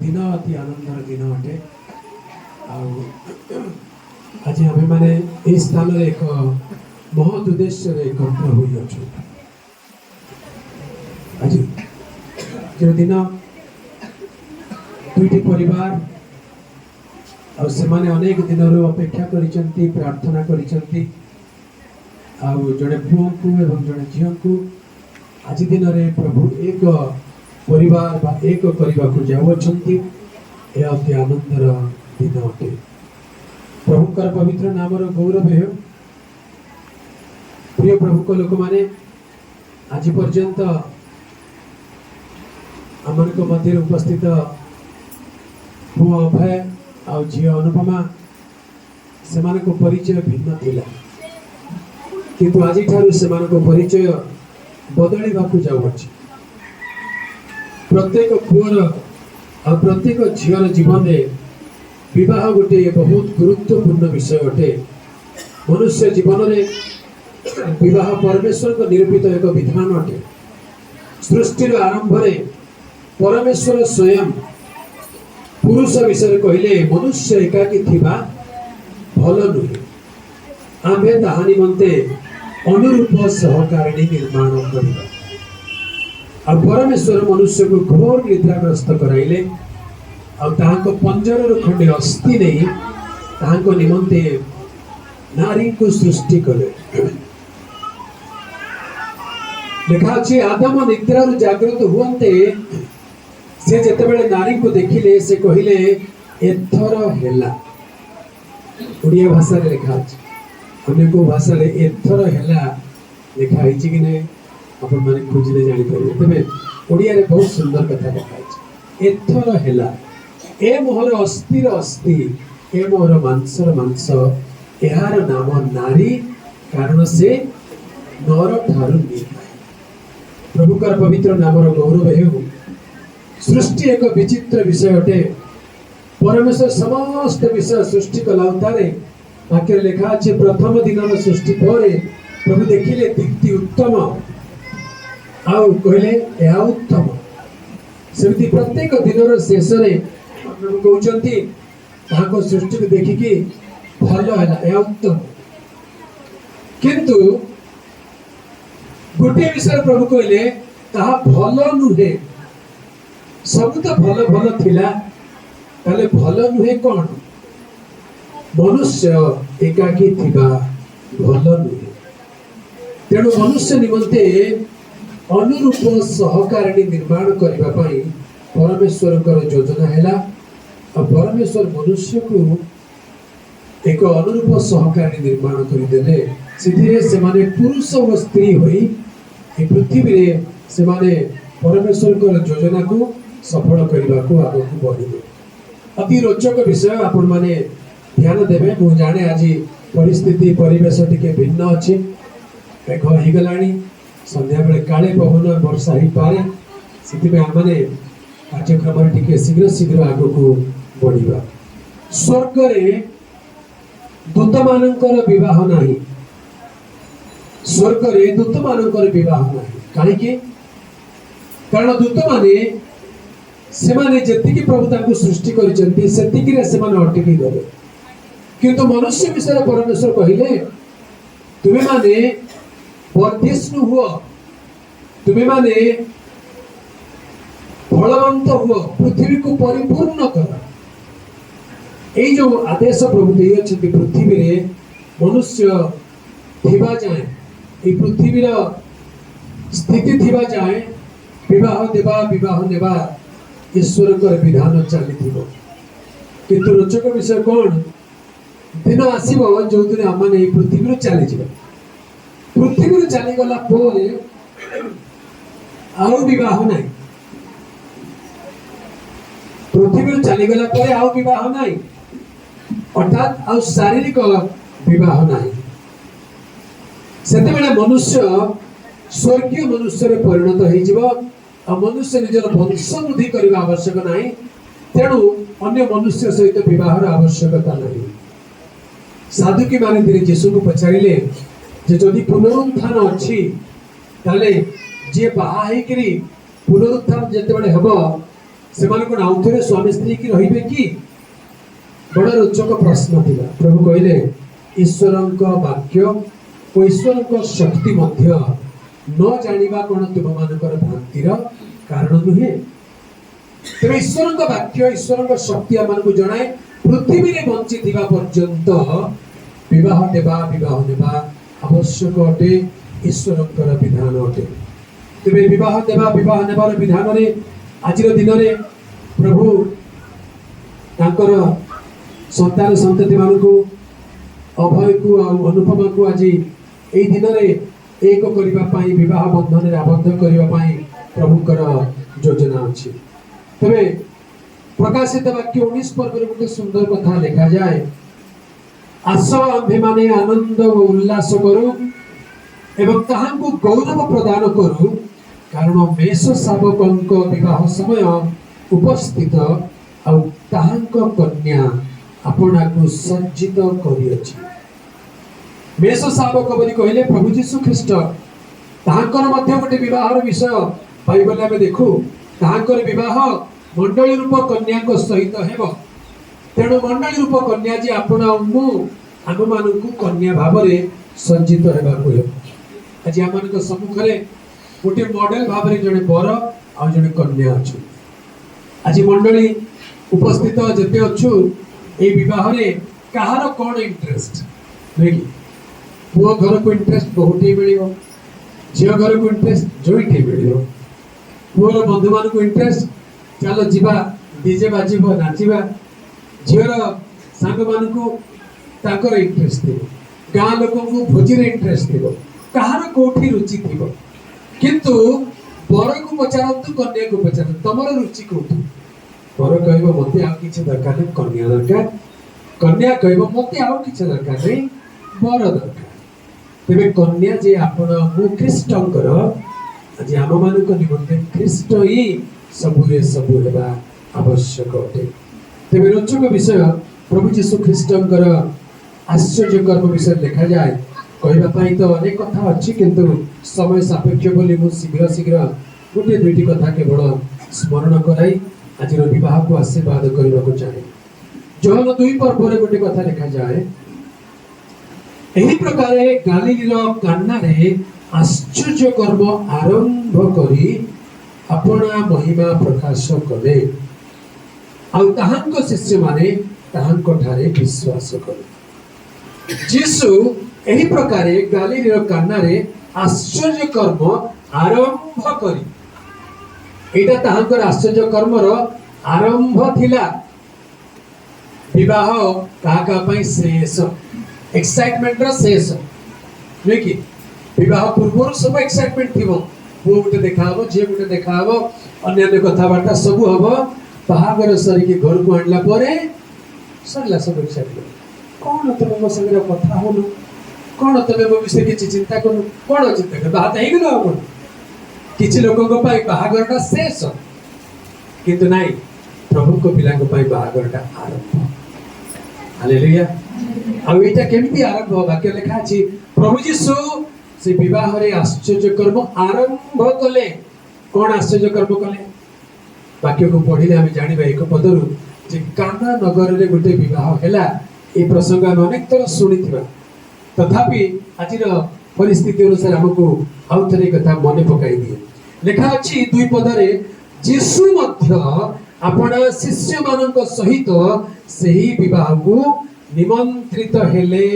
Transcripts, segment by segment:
दिन अति आनंदर दिन अटे। आज आम मैंने यह स्थान एक महत् उद्देश्य एकत्र हो आज जो दिन दुईटी परिवार और से माने अनेक दिन अपेक्षा करिसेंती प्रार्थना करिसेंती जड़े पुओं को एवं जड़े झील को आज दिन में प्रभु एक परिवार बा एक करने को जाऊँगी यह अति आनंदर दिन अटे। प्रभुकर पवित्र नामर गौरव हो। प्रिय प्रभु को लोक माने आज पर्यंत आम मध्य उपस्थित पुओ अभय आ झी अनुपमा से परिचय भिन्न थिला, किंतु आज से परिचय बदलवाक जाऊँगी। प्रत्येक पुअर और प्रत्येक झीर जीवन में विवाह गोटे बहुत गुरुत्वपूर्ण विषय अटे। मनुष्य जीवन में विवाह परमेश्वर को निरूपित एक विधान अटे। सृष्टिर आरंभ में परमेश्वर स्वयं पुरुष विषय कहले मनुष्य एकाकी थिबा भल नुहे, आम्भे ताहा निमंते अनुरूप सहकारिणी निर्माण करिबा। और परमेश्वर मनुष्य को घोर निद्राग्रस्त कराइले और पंजर खंडे अस्थि नहीं निमंते नारी को सृष्टि कले। लिखा अच्छी आदम निद्रा जागृत हुए से जितेबाला नारी को देखिले से कहले एथर हेला। उड़िया भाषा लिखा अन्य को भाषा एथर हेला लिखाई कि नहीं अपन माने खोजले जानि परिबे। तबे ओडिया रे बहुत सुंदर कथा लिखाई एथर हेला। ए मोहर अस्थिर अस्थि ए मोहर मांसर मांस एहार नाम नारी, कारण से नर ठारु निर्माय। प्रभुकर पवित्र नामर गौरव हेउ। सृष्टि एक विचित्र विषय अटे। परमेश्वर समस्त विषय सृष्टि कलाउतारे वाक्य लिखा अछि प्रथम दिन सृष्टि पर प्रभु देखिले दीप्ति उत्तम आउ कहले यह उत्तम। सेमती प्रत्येक दिन शेष प्रभु कहते सृष्टि को देखिकी भल है उत्तम। किंतु गोटे विषय प्रभु कहले ताहा भल नुहे। सब तो भल भल थिला, ताले भल नुहे कौन? मनुष्य एकाकी थिबा भल नुहे। तेणु मनुष्य निमंते अनुरूप सहकारिणी निर्माण करने परमेश्वर योजना है। और परमेश्वर मनुष्य को एक अनुरूप सहकारिणी निर्माण करदे से माने पुरुष और स्त्री होई पृथ्वी रे से माने परमेश्वर योजना को सफल करने को आगे बढ़े। अति रोचक विषय आपण माने ध्यान देवे। मु जाने आज परिस्थिति परिवेश टिके भिन्न अच्छी। मेघ हो गलानी संध्या बेले काले पवन वर्षा ही पारे से आमने कार्यक्रम टिके शीघ्र शीघ्र आग को बढ़ा। स्वर्ग रे दूत मानकर विवाह नहीं। स्वर्ग रे दूत मानकर विवाह नहीं कहीं कारण दूत माने से माने जेतिकी प्रभु ताकू सृष्टि करिसेंती सेतिकी रे से माने अटकी गले। किंतु मनुष्य विषय परमेश्वर कहिले तुमे माने वर्धिष्णु हुआ, तुम्हें माने फलवंत हुआ, पृथ्वी को परिपूर्ण कर। यही जो आदेश प्रभु देते पृथ्वी रे मनुष्य थिबा जाए पृथ्वी स्थिति थिबा जाए विवाह देवा विवाह नेबा ईश्वर विधान चली। किंतु रोचक विषय कौन? दिन आसब जो दिन आम पृथ्वी चली जाए। पृथ्वी चलीगला आउ विवाह नहीं। पृथ्वी चलीगला आउ विवाह नहीं, अर्थात आउ शारीरिक विवाह नहीं। से मनुष्य स्वर्गीय मनुष्य परिणत हो मनुष्य निजर वंश वृद्धि करने आवश्यक नहीं। तेणु अन्य मनुष्य सहित विवाह आवश्यकता नहीं। साधुकी माने जीशु को पचारे जदि पुनरुत्थान अच्छी जी बाहा पुनरुत्थान जिते हम से आउथरे स्वामी स्त्री की रहिबे कि बड़ रोचक प्रश्न थिला। प्रभु कहले ईश्वरक वाक्य और ईश्वरक शक्ति मध्य न जानिबा कोन तुम मानकर भ्रांतिर कारण नुहे। तेरे ईश्वरक वाक्य ईश्वरक शक्ति आमको जनाए पृथ्वी में बंची थिबा पर्यंत विवाह नेबा आवश्यक अटे, ईश्वरकर विधान अटे। तेरे विवाह नेबार विधान रे आज दिन में प्रभु तांकर संतान संतति मानकु अभय को अनुपमा को आज यही दिन में एक करने विवाह बंधन आबद्ध करने प्रभुकर योजना अच्छी। तबे प्रकाशित वाक्य 19 पर्व गोटे सुंदर कथा लिखा जाए, आस आम्भे माने आनंद और उल्लास करू एवं ताहांकु गौरव प्रदान करू, कारण मेष शावक विवाह समय उपस्थित आउ ताहांक कन्या अपना को सज्जित करियछि। मेष शावक बोली कहले प्रभु जीशु ख्रीस्ट ताहांकर मध्य गोटे विवाहर विषय बाइबल में देखू। ताहांकर विवाह मंडली रूप कन्या को सहित हेब। तेणु मंडली रूप कन्या जी आपण आम मानू कन्या भाव में सज्जित हेबाकू हेब। आज आम सम्मुख में गोटे मॉडल भाव में जड़े बर आ जड़े कन्या अच्छु। आज मंडली उपस्थित जिते अच्छु ये विवाह में कहार कौन इंटरेस्ट नुहे कि पुओ घर को इंटरेस्ट बहुटे मिल, झी घर को इंटरेस्ट जोईटे मिल, पुओर बंधु मान को इंटरेस्ट चलो जीवा डीजे बाजिब नाचिबा, झीर सांग मान को इंटरेस्ट थी, गाँ लोक भोजी इंटरेस्ट थी, कहार कोठी रुचि थी। किंतु बर को पचारतु कन्या को पचार तुमर रुचि कोठी। बर कह मत आ कि दरकार नहीं कन्या दरकार, कन्या कह मत आ कि दरकार नहीं बर दरकार। तेरे कन्या जे आपण मु ख्रीष्टंकर आज आम मान निमंते ख्रीष्ट ही सबुरे सबु हेबा आवश्यक अटे। तेरे रोचक विषय प्रभु जीशु ख्रीष्टंकर आश्चर्य कर्म विषय लिखा जाए। कहवाई तो अनेक कथा अच्छी किंतु समय सापेक्ष बोली मु शीघ्र शीघ्र गोटे दुईटी कथा केवल स्मरण कराई आज विवाह को आशीर्वाद करने को चाहे। जोहन 2 पर्व गोटे कथा लिखा जाए, यही प्रकार गालीलीर काना रे आश्चर्य कर्म आरंभ करी अपना महिमा प्रकाश कले आउ ताहांक शिष्य माने ताहांक ठारे विश्वास कले। जीसु यही प्रकार गालीलीर काना रे आश्चर्य कर्म आरंभ करी एटा ताहांकर आश्चर्य कर्मर आरंभ थिला। विवाह काका पई शेष एक्साइटमेंट रो शेष नुहे कि विवाह पूर्व सब एक्साइटमेंट थी। पुओ गोटे देखा झी गोटे देखा अन्य कथबार्ता सब हम बाहागर सरिकी घर को आणला सरला सब एक्साइटमेंट। कौन तुम मो संगे कथा होनु, कौन तुम मो विषय किसी चिंता करू, कौन चिंता कर बात है कौन किसी लोकों बाहागरटा शेष किंतु नाई प्रभु को पिला बाहागरटा आरंभ। हालेलुया। आउ एटा केमती आरंभ वाक्य लिखा अछि प्रभु जीशु से विवाह रे आश्चर्य कर्म आरंभ कले। कौन आश्चर्य कर्म कले वाक्य को पढ़िले आम जानिबा एक पदरु जे काना नगर रे गोटे विवाह हैला। ए प्रसंग हम अनेक थर सुनिथिबा, तथापि आजिर परिस्थिति अनुसार हमको आउ थरे कथा मने पकाई दिए। लिखा अछि 2 पदरे जीशु मध्य अपना शिष्य मानक सहित सही विवाह को निमंत्रित हेले।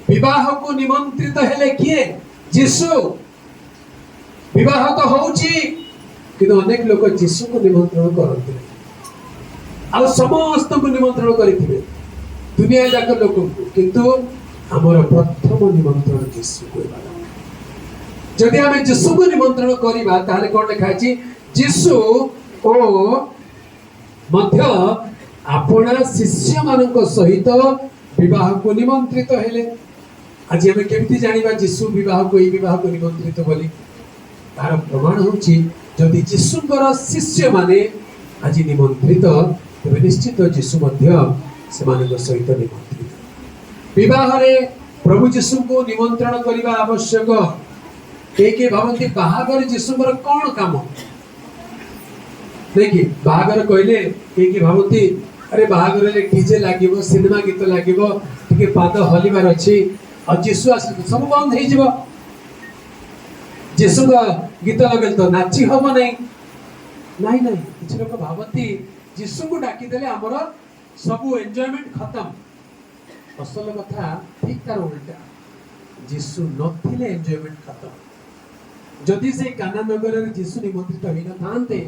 विवाह को निमंत्रित हेले किए? जीशु। विवाह तो होउची किंतु अनेक लोग जीशु को निमंत्रण करते आ समस्त को निमंत्रण करिथिबे दुनिया जाक लोक को, किंतु हमर प्रथम निमंत्रण जीशु को। जदि आम जीशु को निमंत्रण करवा ताले कौन लिखा है जीशु ओ मध्य अपना शिष्य मानक सहित विवाह को निमंत्रित हेले। आज आम केमती जानिबा जीशु विवाह को ये विवाह को निमंत्रित बोली? तार प्रमाण होची जदि जीशुकर शिष्य माने आज निमंत्रित तेरे निश्चित जीशु मध्य सेमानक सहित निमंत्रित। विवाह रे प्रभु जीशु को निमंत्रण करने आवश्यक। के भावती बाहागर जीशुकर कौन काम देखि बाहागर कहले कि भावती अरे बाहागर रे डीजे लागिवो सिनेमा गीत लागिवो टिके पाद हलिबार अछि आ जीसु आस सब बंद हे जिवो जीसु का गीत लगल तो नाची हबो नहीं नहीं नहीं किछ लोक भावती जीसु को डाकी देले हमर सब एन्जॉयमेंट खत्म असल कथा ठीक तार उल्टा जीसु नथिले एन्जॉयमेंट खत्म जदि से काना नगर रे जीसु निमंत्रित होई न थांते